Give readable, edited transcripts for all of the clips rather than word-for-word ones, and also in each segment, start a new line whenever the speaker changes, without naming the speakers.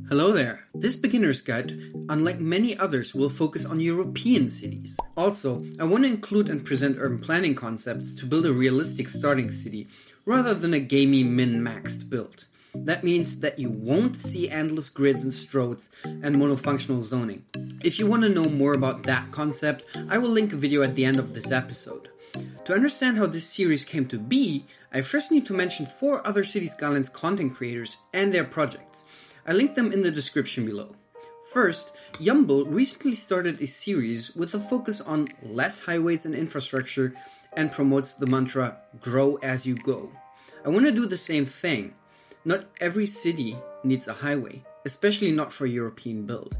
Hello there. This beginner's guide, unlike many others, will focus on European cities. Also, I want to include and present urban planning concepts to build a realistic starting city, rather than a gamey min-maxed build. That means that you won't see endless grids and stroads and monofunctional zoning. If you want to know more about that concept, I will link a video at the end of this episode. To understand how this series came to be, I first need to mention 4 other City Skylines content creators and their projects. I linked them in the description below. First, Yumble recently started a series with a focus on less highways and infrastructure and promotes the mantra, grow as you go. I want to do the same thing. Not every city needs a highway, especially not for a European build.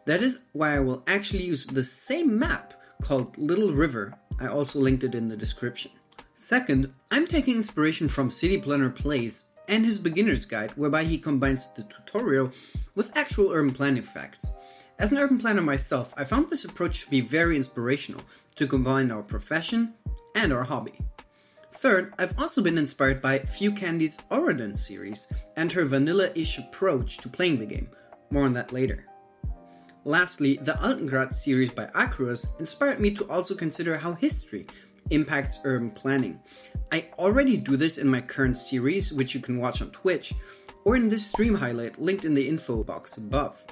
That is why I will actually use the same map called Little River. I also linked it in the description. Second, I'm taking inspiration from City Planner Plays and his beginner's guide, whereby he combines the tutorial with actual urban planning facts. As an urban planner myself, I found this approach to be very inspirational to combine our profession and our hobby. Third, I've also been inspired by Few Candy's Auradon series and her vanilla-ish approach to playing the game. More on that later. Lastly, the Altengrad series by Akros inspired me to also consider how history impacts urban planning. I already do this in my current series, which you can watch on Twitch, or in this stream highlight linked in the info box above.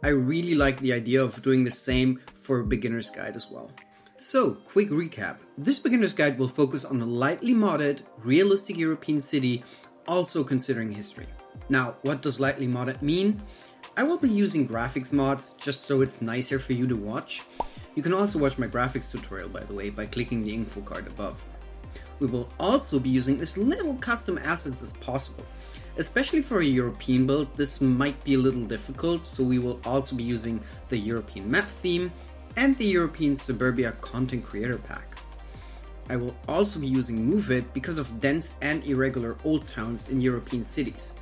I really like the idea of doing the same for a beginner's guide as well. So, quick recap. This beginner's guide will focus on a lightly modded, realistic European city, also considering history. Now, what does lightly modded mean? I will be using graphics mods just so it's nicer for you to watch. You can also watch my graphics tutorial, by the way, by clicking the info card above. We will also be using as little custom assets as possible. Especially for a European build, this might be a little difficult, so we will also be using the European map theme and the European Suburbia content creator pack. I will also be using Move It because of dense and irregular old towns in European cities.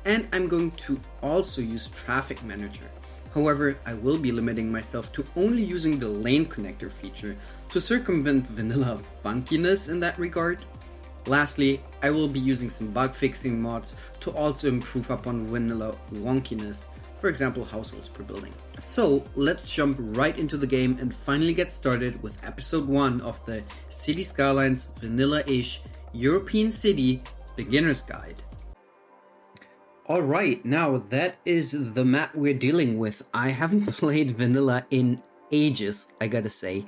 And I'm going to also use Traffic Manager. However, I will be limiting myself to only using the lane connector feature to circumvent vanilla funkiness in that regard. Lastly, I will be using some bug fixing mods to also improve upon vanilla wonkiness, for example households per building. So let's jump right into the game and finally get started with episode 1 of the City Skylines vanilla-ish European City Beginner's Guide. Alright, now that is the map we're dealing with. I haven't played vanilla in ages, I gotta say.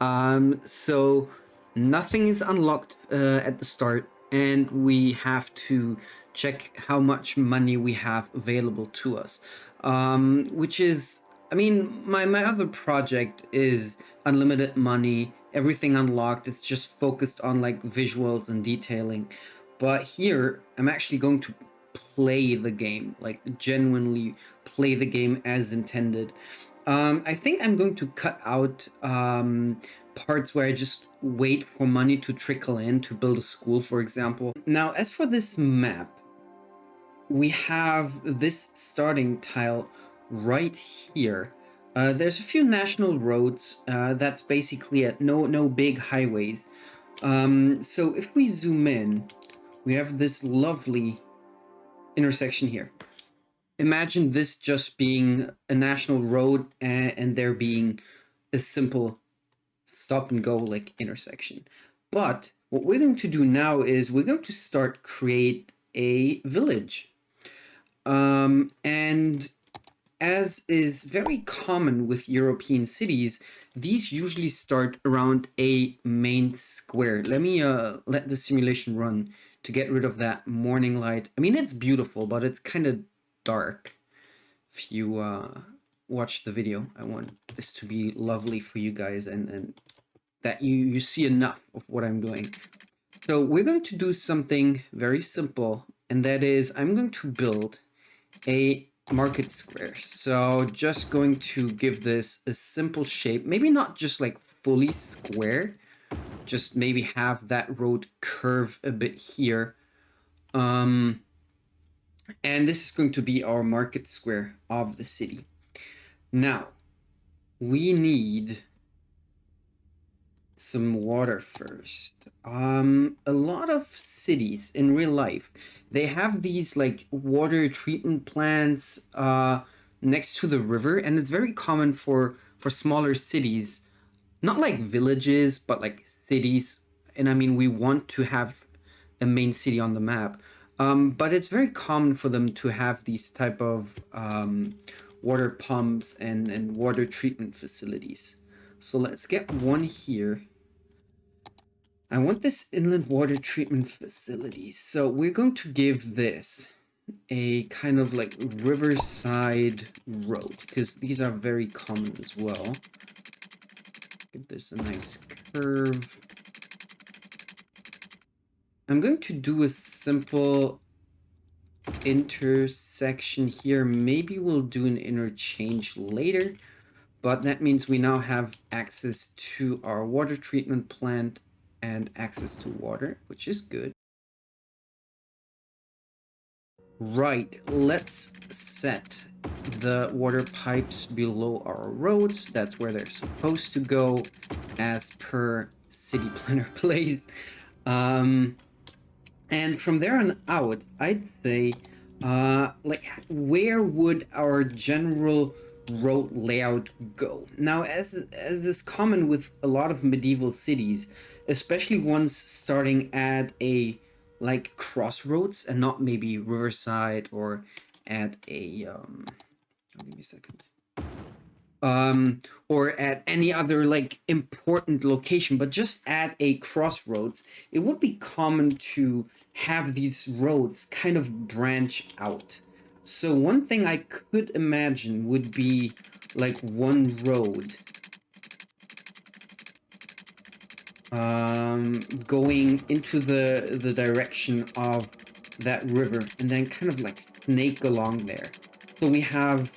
So nothing is unlocked at the start, and we have to check how much money we have available to us. Which is, I mean, my other project is unlimited money, everything unlocked. It's just focused on like visuals and detailing. But here, I'm actually going to play the game, like genuinely play the game as intended. I think I'm going to cut out parts where I just wait for money to trickle in to build a school, for example. Now, as for this map, we have this starting tile right here. There's a few national roads. That's basically it. No big highways. So if we zoom in, we have this lovely intersection here. Imagine this just being a national road and there being a simple stop and go like intersection. But what we're going to do now is we're going to create a village. And as is very common with European cities, these usually start around a main square. Let me let the simulation run to get rid of that morning light. I mean, it's beautiful, but it's kind of dark. If you watch the video, I want this to be lovely for you guys and that you see enough of what I'm doing. So we're going to do something very simple, and that is I'm going to build a market square. So just going to give this a simple shape, maybe not just like fully square, just maybe have that road curve a bit here. And this is going to be our market square of the city. Now, we need some water first. A lot of cities in real life, they have these like water treatment plants next to the river, and it's very common for smaller cities, not like villages, but like cities. And I mean, we want to have a main city on the map. But it's very common for them to have these type of water pumps and water treatment facilities. So let's get one here. I want this inland water treatment facility. So we're going to give this a kind of like riverside road, because these are very common as well. Give this a nice curve. I'm going to do a simple intersection here. Maybe we'll do an interchange later, but that means we now have access to our water treatment plant and access to water, which is good. Right, let's set the water pipes below our roads. That's where they're supposed to go as per city planner place. And from there on out, I'd say, like, where would our general road layout go? Now, as is common with a lot of medieval cities, especially ones starting at a like crossroads and not maybe riverside or at a give me a second, or at any other like important location, but just at a crossroads, it would be common to have these roads kind of branch out. So one thing I could imagine would be like one road going into the direction of that river and then kind of like snake along there. So we have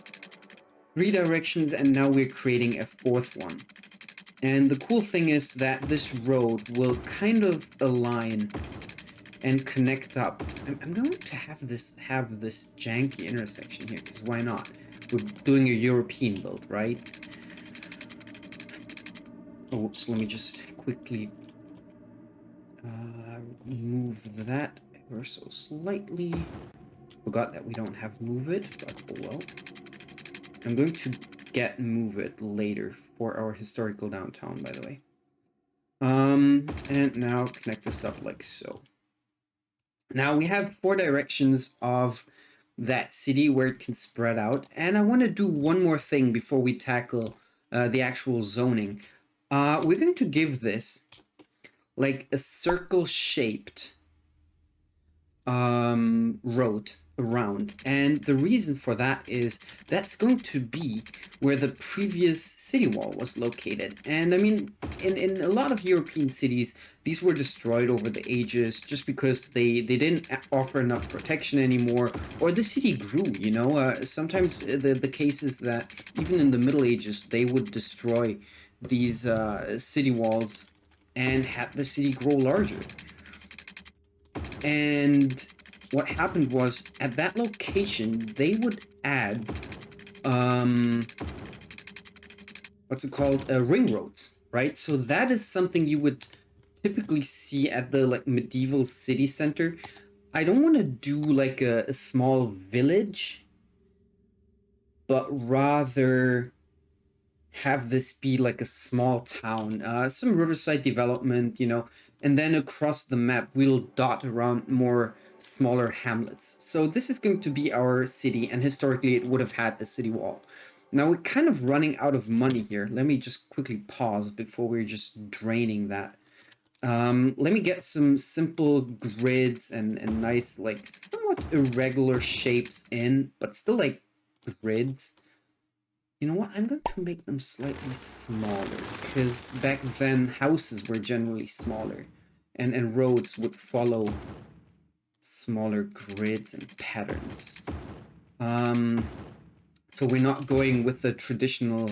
3 directions, and now we're creating a 4th one. And the cool thing is that this road will kind of align and connect up. I'm going to have this janky intersection here, because why not? We're doing a European build, right? Oops, let me just quickly move that ever so slightly. Forgot that we don't have move it, but oh well. I'm going to get move it later for our historical downtown, by the way. And now connect this up like so. Now we have 4 directions of that city where it can spread out, and I want to do one more thing before we tackle the actual zoning. We're going to give this like a circle-shaped road around, and the reason for that is that's going to be where the previous city wall was located. And I mean, in a lot of European cities, these were destroyed over the ages just because they didn't offer enough protection anymore, or the city grew, you know. Sometimes the case is that even in the Middle Ages they would destroy these city walls and have the city grow larger. And what happened was, at that location, they would add, what's it called? Ring roads, right? So that is something you would typically see at the like medieval city center. I don't want to do like a small village, but rather have this be like a small town, some riverside development, you know, and then across the map we'll dot around more smaller hamlets. So this is going to be our city, and historically it would have had a city wall. Now we're kind of running out of money here. Let me just quickly pause before we're just draining that. Let me get some simple grids and nice, like, somewhat irregular shapes in, but still like grids. You know what? I'm going to make them slightly smaller, because back then houses were generally smaller, and roads would follow smaller grids and patterns. So we're not going with the traditional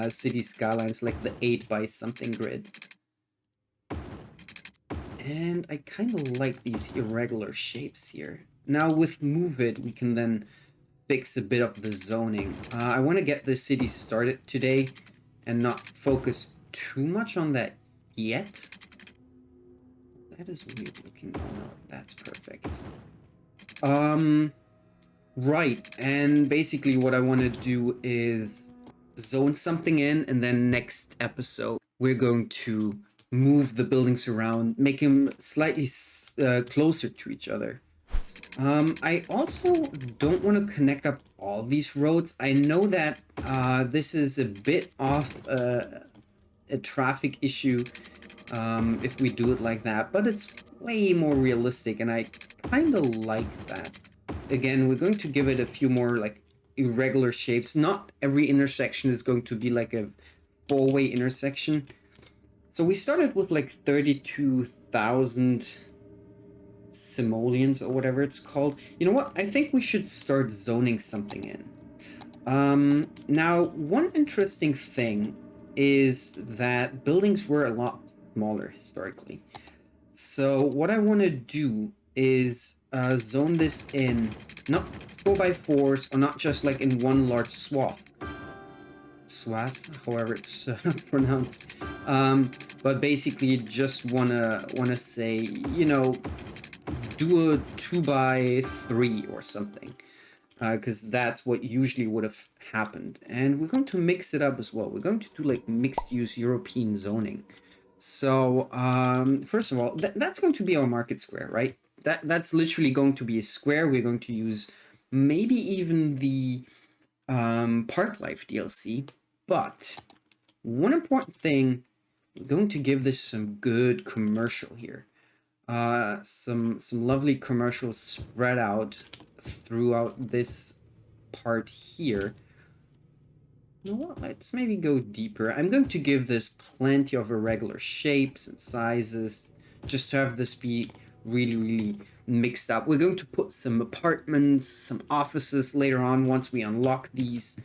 city skylines like the 8 by something grid. And I kind of like these irregular shapes here. Now with Move It, we can then fix a bit of the zoning. I want to get the city started today and not focus too much on that yet. That is weird looking. Oh no, that's perfect. Right, and basically what I want to do is zone something in, and then next episode we're going to move the buildings around, make them slightly closer to each other. I also don't want to connect up all these roads. I know that this is a bit of a traffic issue if we do it like that, but it's way more realistic, and I kind of like that. Again, we're going to give it a few more like irregular shapes. Not every intersection is going to be like a four-way intersection. So we started with like 32,000 simoleons or whatever it's called. You know what? I think we should start zoning something in. Now, one interesting thing is that buildings were a lot smaller historically. So what I want to do is zone this in, not 4x4s, or not just like in one large swath, however it's pronounced. But basically just wanna say, you know, do a 2x3 or something, because that's what usually would have happened. And we're going to mix it up as well. We're going to do like mixed use European zoning. So first of all, that's going to be our market square, right? That's literally going to be a square. We're going to use maybe even the Park Life DLC. But one important thing, we're going to give this some good commercial here. Some lovely commercials spread out throughout this part here. You know what? Let's maybe go deeper. I'm going to give this plenty of irregular shapes and sizes, just to have this be really mixed up. We're going to put some apartments, some offices later on once we unlock these.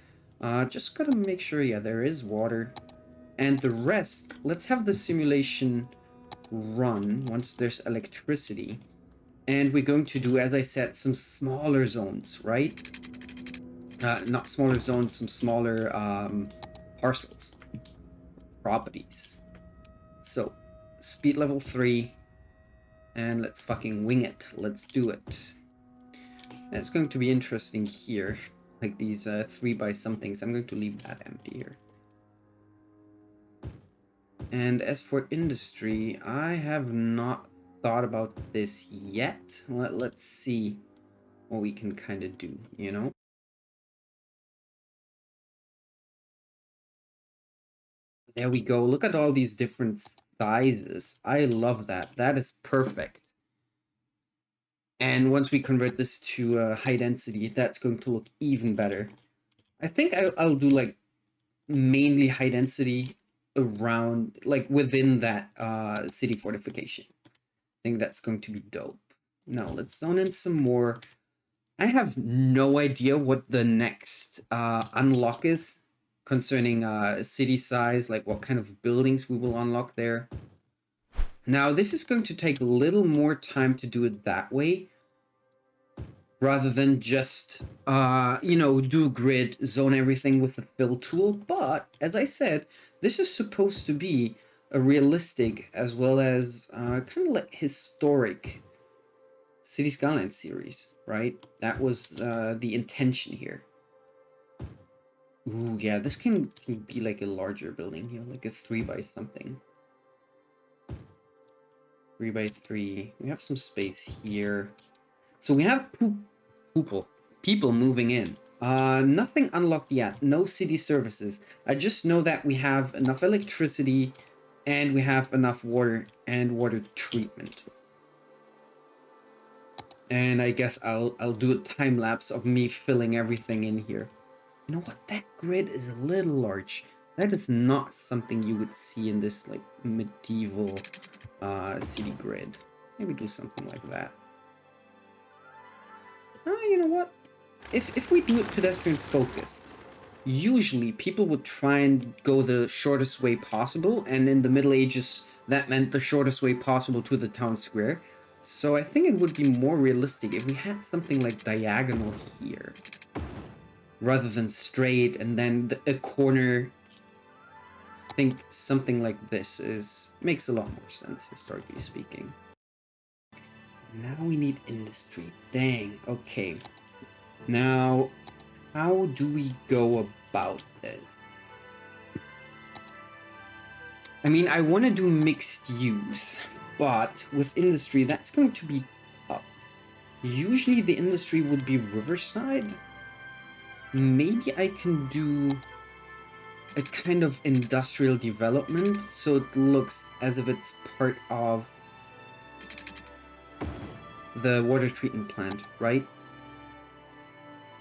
Just gotta make sure, yeah, there is water. And the rest, let's have the simulation run once there's electricity. And we're going to do, as I said, some smaller zones, right? Not smaller zones, some smaller parcels, properties. So, speed level 3, and let's fucking wing it. Let's do it. And it's going to be interesting here, like these 3 by somethings. I'm going to leave that empty here. And as for industry, I have not thought about this yet. Let's see what we can kind of do, you know? There we go. Look at all these different sizes. I love that. That is perfect. And once we convert this to high density, that's going to look even better. I think I'll do like mainly high density around, like within that city fortification. I think that's going to be dope. Now let's zone in some more. I have no idea what the next unlock is concerning city size, like what kind of buildings we will unlock there. Now, this is going to take a little more time to do it that way, rather than just, you know, do grid, zone everything with the fill tool. But, as I said, this is supposed to be a realistic as well as kind of like historic City Skylines series, right? That was the intention here. Ooh, yeah, this can be like a larger building here, like a 3 by something. 3 by 3. We have some space here. So we have people moving in. Nothing unlocked yet. No city services. I just know that we have enough electricity and we have enough water and water treatment. And I guess I'll do a time lapse of me filling everything in here. You know what? That grid is a little large. That is not something you would see in this like medieval city grid. Maybe do something like that. You know what? If we do it pedestrian focused, usually people would try and go the shortest way possible, and in the Middle Ages that meant the shortest way possible to the town square. So I think it would be more realistic if we had something like diagonal here, rather than straight and then a corner I think something like this makes a lot more sense, historically speaking. Now we need industry. Dang, okay. Now, how do we go about this? I mean, I want to do mixed use, but with industry, that's going to be tough. Usually the industry would be riverside. Maybe I can do a kind of industrial development so it looks as if it's part of the water treatment plant, right?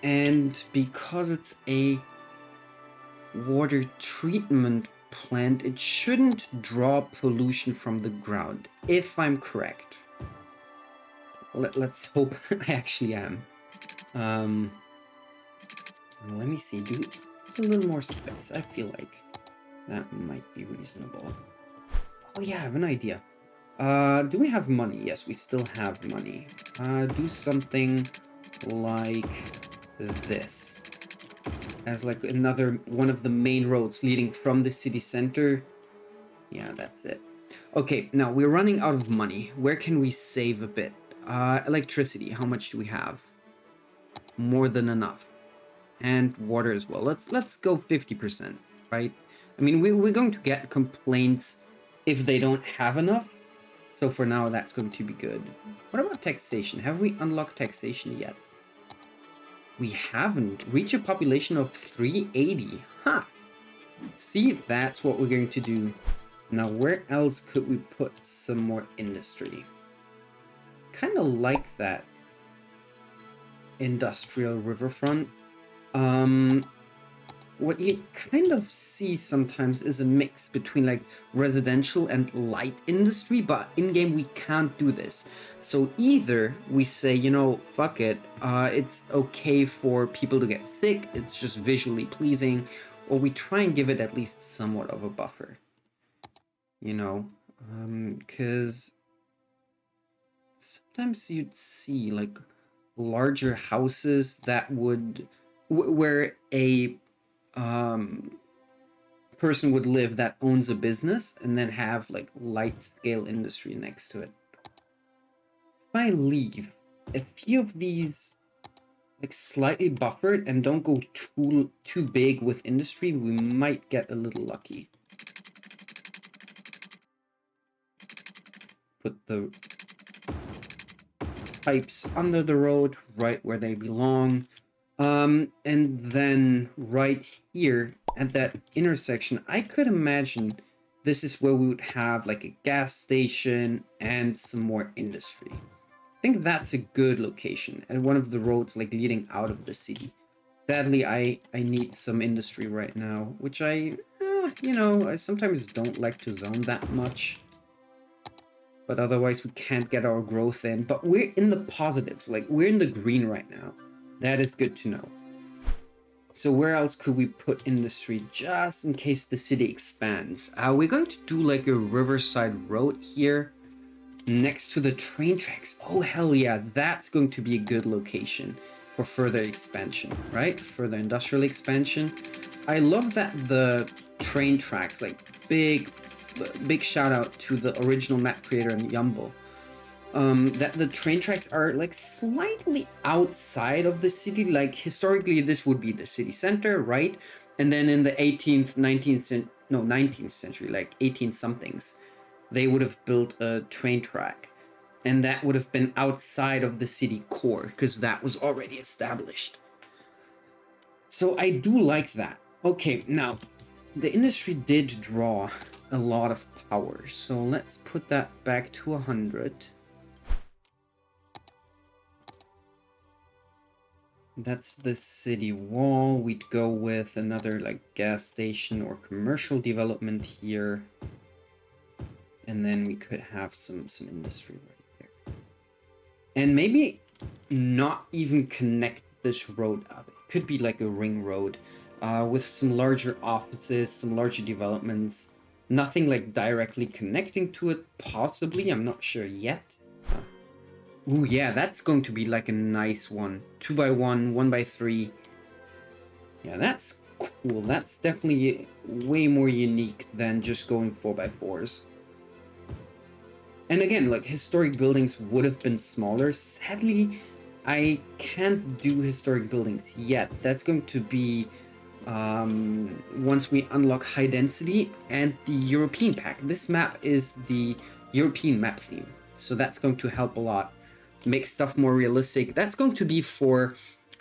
And because it's a water treatment plant, it shouldn't draw pollution from the ground, if I'm correct. Let's hope I actually am. Let me see, do a little more space. I feel like that might be reasonable. Oh yeah, I have an idea. Do we have money? Yes, we still have money. Do something like this. As like another one of the main roads leading from the city center. Yeah, that's it. Okay, now we're running out of money. Where can we save a bit? Electricity, how much do we have? More than enough. And water as well. Let's go 50%, right? I mean, we're going to get complaints if they don't have enough. So for now, that's going to be good. What about taxation? Have we unlocked taxation yet? We haven't. Reach a population of 380. Huh. See, that's what we're going to do. Now, where else could we put some more industry? Kind of like that industrial riverfront. What you kind of see sometimes is a mix between like residential and light industry, but in-game we can't do this. So either we say, you know, fuck it, it's okay for people to get sick, it's just visually pleasing, or we try and give it at least somewhat of a buffer. You know, because sometimes you'd see like larger houses that would, where a person would live that owns a business and then have like light scale industry next to it. If I leave a few of these like slightly buffered and don't go too big with industry, we might get a little lucky. Put the pipes under the road, right where they belong. And then right here at that intersection, I could imagine this is where we would have like a gas station and some more industry. I think that's a good location and one of the roads like leading out of the city. Sadly, I need some industry right now, which I sometimes don't like to zone that much. But otherwise we can't get our growth in. But we're in the positive, like we're in the green right now. That is good to know. So where else could we put industry just in case the city expands? We're going to do like a riverside road here next to the train tracks. Oh, hell yeah. That's going to be a good location for further expansion, right? Further industrial expansion. I love that the train tracks, like big shout out to the original map creator and Yumble. That the train tracks are like slightly outside of the city. Like historically, this would be the city center, right? And then in the 18th, 19th century, like 18 somethings, they would have built a train track, and that would have been outside of the city core because that was already established. So I do like that. Okay, now the industry did draw a lot of power, so let's put that back to 100. That's the city wall. We'd go with another like gas station or commercial development here. And then we could have some industry right there. And maybe not even connect this road up. It could be like a ring road with some larger offices, some larger developments. Nothing like directly connecting to it, possibly. I'm not sure yet. Ooh, yeah, that's going to be like a nice one. 2x1, 1x3. Yeah, that's cool. That's definitely way more unique than just going 4x4s. And again, like historic buildings would have been smaller. Sadly, I can't do historic buildings yet. That's going to be once we unlock high density and the European pack. This map is the European map theme, so that's going to help a lot. Make stuff more realistic. That's going to be for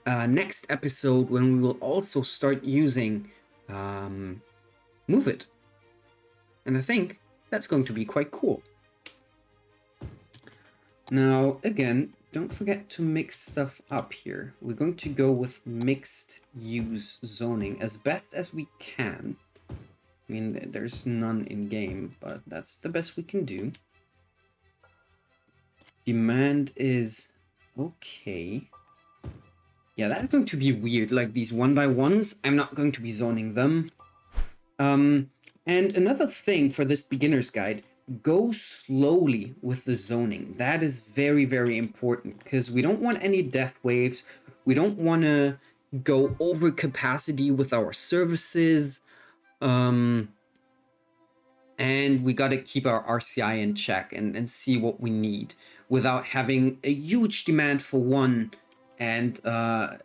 next episode when we will also start using Move It. And I think that's going to be quite cool. Now, again, don't forget to mix stuff up here. We're going to go with mixed use zoning as best as we can. I mean, there's none in game, but that's the best we can do. Demand is okay. Yeah, that's going to be weird. Like these 1x1s, I'm not going to be zoning them. And another thing for this beginner's guide, go slowly with the zoning. That is very, very important because we don't want any death waves. We don't want to go over capacity with our services. And we got to keep our RCI in check and see what we need without having a huge demand for one and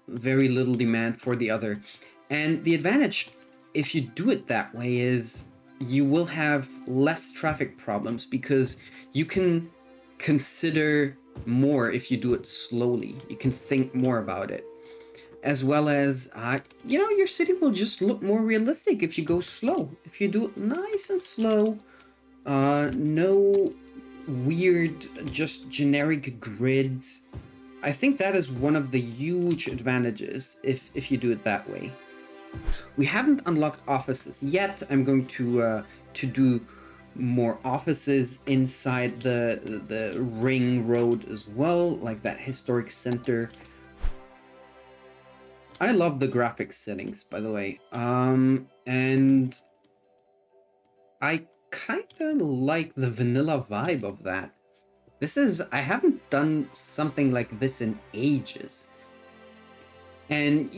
very little demand for the other. And the advantage, if you do it that way, is you will have less traffic problems because you can consider more if you do it slowly. You can think more about it. As well as, your city will just look more realistic if you go slow. If you do it nice and slow, no weird, just generic grids. I think that is one of the huge advantages if you do it that way. We haven't unlocked offices yet. I'm going to do more offices inside the ring road as well, like that historic center. I love the graphics settings, by the way. And I kind of like the vanilla vibe of that. I haven't done something like this in ages. And,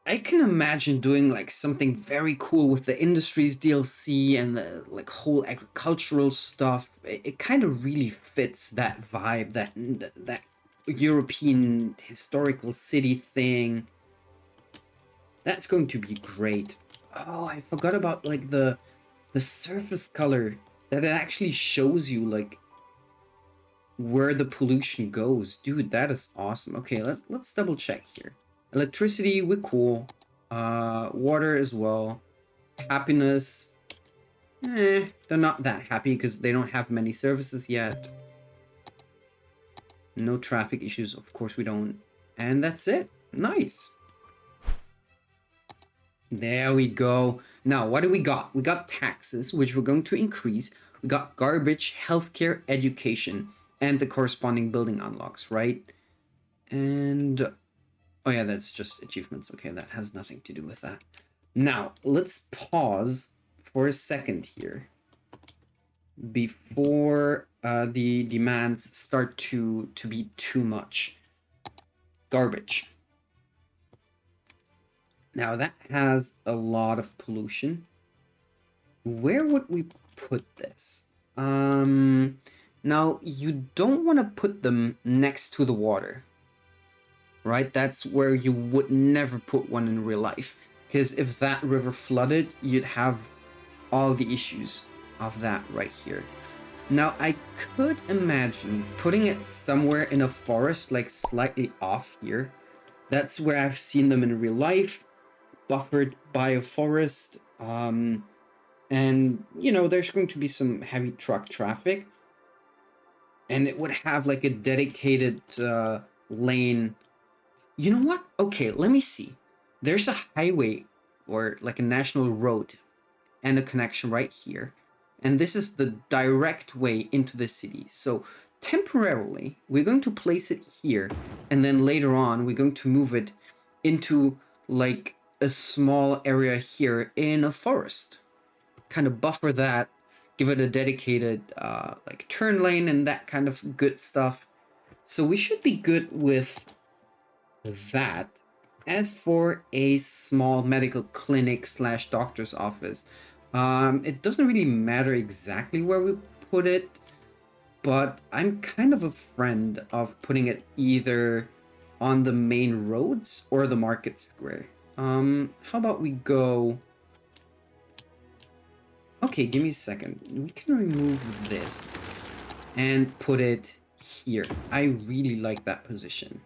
I can imagine doing like something very cool with the Industries DLC and the like whole agricultural stuff. It kind of really fits that vibe, that European historical city thing. That's going to be great. Oh, I forgot about like the surface color that it actually shows you like where the pollution goes. Dude, that is awesome. Okay, let's double check here. Electricity, we're cool. Water as well. Happiness. They're not that happy because they don't have many services yet. No traffic issues, of course we don't. And that's it. Nice. There we go. Now, what do we got? We got taxes, which we're going to increase. We got garbage, healthcare, education, and the corresponding building unlocks, right? And oh yeah, that's just achievements. Okay, that has nothing to do with that. Now, let's pause for a second here before the demands start to be too much. Garbage. Now, that has a lot of pollution. Where would we put this? Now, you don't want to put them next to the water, right? That's where you would never put one in real life. Because if that river flooded, you'd have all the issues of that right here. Now, I could imagine putting it somewhere in a forest, like slightly off here. That's where I've seen them in real life, buffered by a forest. And, there's going to be some heavy truck traffic. And it would have like a dedicated lane. You know what? Okay, let me see. There's a highway or like a national road and a connection right here. And this is the direct way into the city. So temporarily, we're going to place it here. And then later on, we're going to move it into like a small area here in a forest. Kind of buffer that, give it a dedicated like turn lane and that kind of good stuff. So we should be good with that. as for a small medical clinic slash doctor's office, it doesn't really matter exactly where we put it, but I'm kind of a friend of putting it either on the main roads or the market square. How about we go... Okay, give me a second. We can remove this and put it here. I really like that position.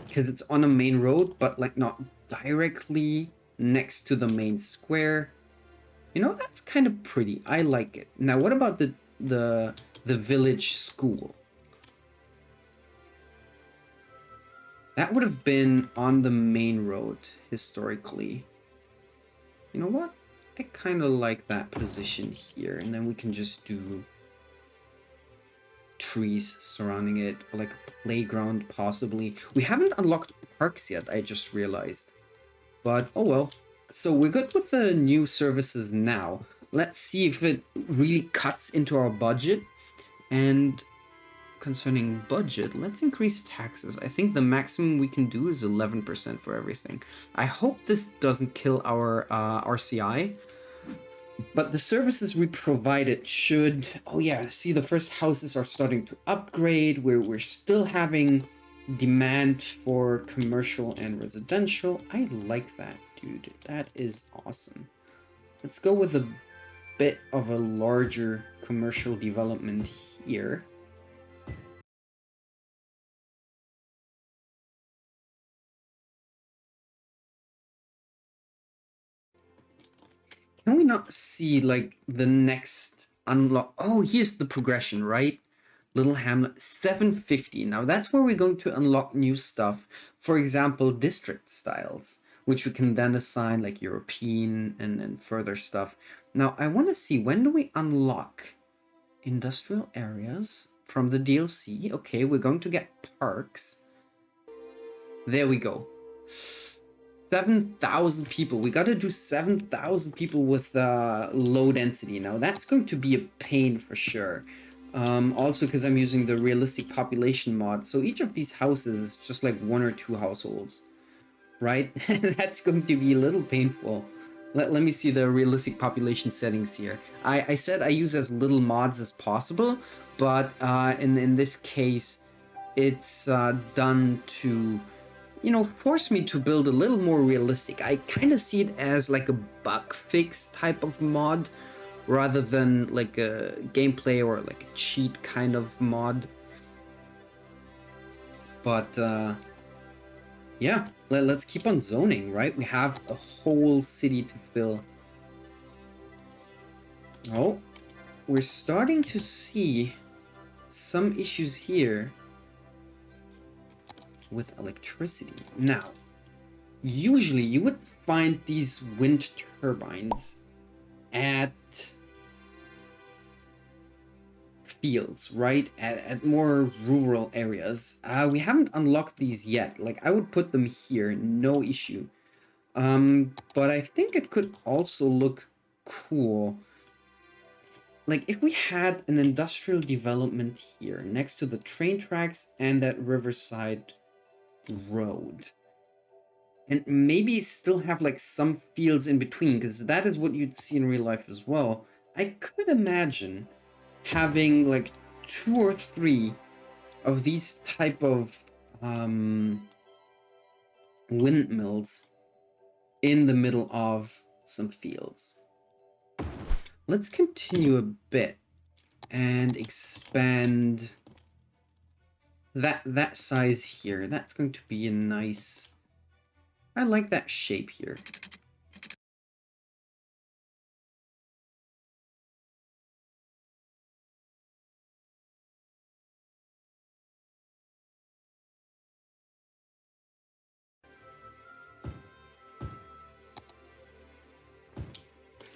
Because it's on a main road, but like not directly next to the main square. You know, that's kind of pretty. I like it. Now, what about the village school? That would have been on the main road historically. You know what? I kind of like that position here, and then we can just do trees surrounding it, like a playground possibly. We haven't unlocked parks yet, I just realized. But oh well. So we're good with the new services now. Let's see if it really cuts into our budget. And concerning budget, let's increase taxes. I think the maximum we can do is 11% for everything. I hope this doesn't kill our RCI. But the services we provided should... Oh yeah, see, the first houses are starting to upgrade. We're still having demand for commercial and residential. I like that, dude. That is awesome. Let's go with a bit of a larger commercial development here. Can we not see, like, the next unlock? Oh, here's the progression, right? Little Hamlet, 750. Now that's where we're going to unlock new stuff. For example, district styles, which we can then assign like European and further stuff. Now I want to see, when do we unlock industrial areas from the DLC? Okay, we're going to get parks. There we go. 7,000 people. We got to do 7,000 people with low density. Now that's going to be a pain for sure. Also because I'm using the realistic population mod. So each of these houses is just like 1 or 2 households, right? That's going to be a little painful. Let me see the realistic population settings here. I said I use as little mods as possible, but in this case, it's done to, you know, force me to build a little more realistic. I kind of see it as like a bug fix type of mod rather than like a gameplay or like a cheat kind of mod. But yeah, let's keep on zoning, right? We have a whole city to fill. Oh, we're starting to see some issues here with electricity. Now, usually you would find these wind turbines at fields, right? At more rural areas. We haven't unlocked these yet. Like, I would put them here, no issue. But I think it could also look cool. Like, if we had an industrial development here next to the train tracks and that riverside road. And maybe still have like some fields in between, because that is what you'd see in real life as well. I could imagine having like 2 or 3 of these type of windmills in the middle of some fields. Let's continue a bit and expand that size here. That's going to be a nice... I like that shape here.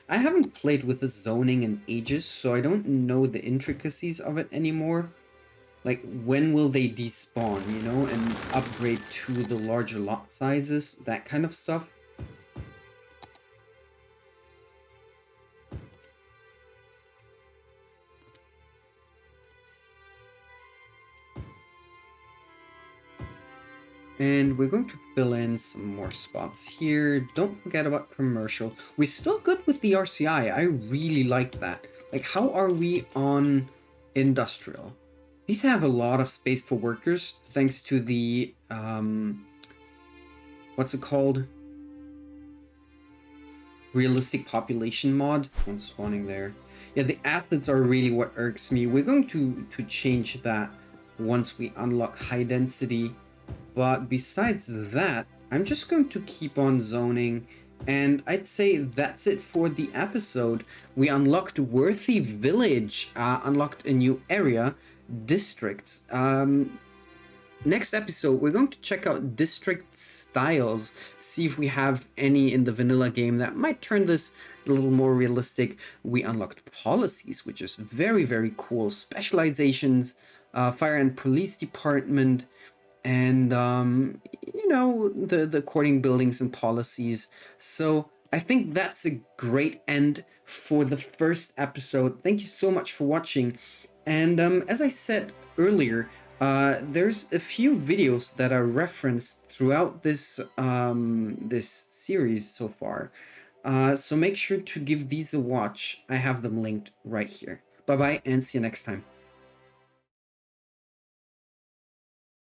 I haven't played with the zoning in ages, so I don't know the intricacies of it anymore. Like, when will they despawn, you know, and upgrade to the larger lot sizes, that kind of stuff. And we're going to fill in some more spots here. Don't forget about commercial. We're still good with the RCI. I really like that. Like, how are we on industrial? These have a lot of space for workers thanks to the, what's it called? Realistic population mod. One spawning there. Yeah, the athletes are really what irks me. We're going to change that once we unlock high density. But besides that, I'm just going to keep on zoning, and I'd say that's it for the episode. We unlocked Worthy Village, unlocked a new area, districts. Next episode, we're going to check out district styles, see if we have any in the vanilla game that might turn this a little more realistic. We unlocked policies, which is very, very cool. Specializations, fire and police department, and you know, the courting buildings and policies. So I think that's a great end for the first episode. Thank you so much for watching. And as I said earlier, there's a few videos that are referenced throughout this this series so far. So make sure to give these a watch. I have them linked right here. Bye bye, and see you next time.